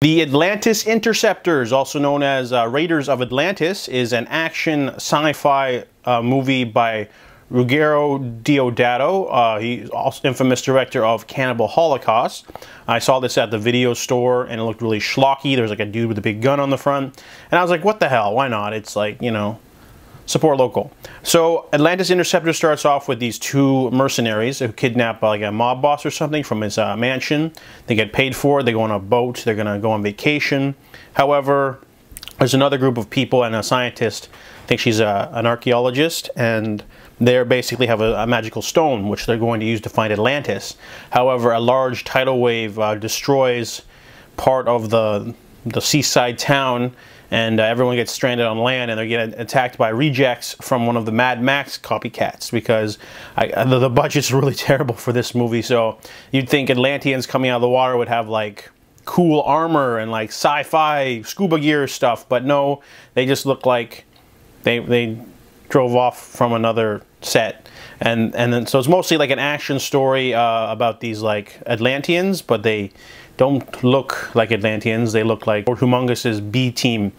The Atlantis Interceptors, also known as Raiders of Atlantis, is an action sci-fi movie by Ruggero Deodato. He's also infamous director of Cannibal Holocaust. I saw this at the video store and it looked really schlocky. There's like a dude with a big gun on the front. And I was like, what the hell? Why not? It's like, you know, support local. So Atlantis Interceptor starts off with these two mercenaries who kidnap like a mob boss or something from his mansion. They get paid for it. They go on a boat. They're going to go on vacation. However, there's another group of people and a scientist. I think she's an archaeologist, and they basically have a magical stone which they're going to use to find Atlantis. However, a large tidal wave destroys part of the seaside town, and everyone gets stranded on land, and they're getting attacked by rejects from one of the Mad Max copycats, because the budget's really terrible for this movie. So you'd think Atlanteans coming out of the water would have like cool armor and like sci-fi scuba gear stuff, but no, they just look like they drove off from another set. And then so it's mostly like an action story about these like Atlanteans, but they don't look like Atlanteans. They look like Humongous' B team.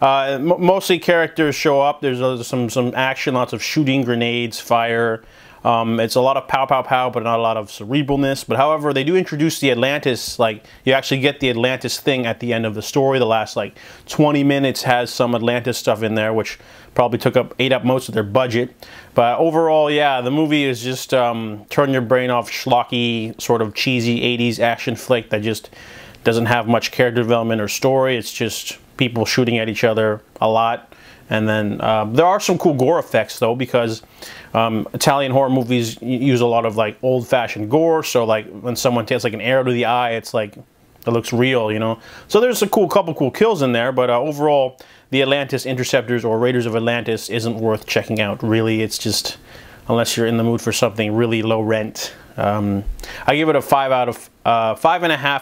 Mostly characters show up. There's some action, lots of shooting, grenades, fire. It's a lot of pow pow pow, but not a lot of cerebralness. But however, they do introduce the Atlantis, like you actually get the Atlantis thing at the end of the story. The last like 20 minutes has some Atlantis stuff in there, which probably ate up most of their budget. But overall, yeah, the movie is just turn your brain off, schlocky, sort of cheesy 80s action flick that just doesn't have much character development or story. It's just people shooting at each other a lot. And then there are some cool gore effects though, because Italian horror movies use a lot of like old-fashioned gore. So like when someone takes like an arrow to the eye, it's like it looks real, you know. So there's a couple cool kills in there, but overall, the Atlantis Interceptors or Raiders of Atlantis isn't worth checking out. Really, it's just unless you're in the mood for something really low rent. I give it a 5.5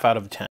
out of 10.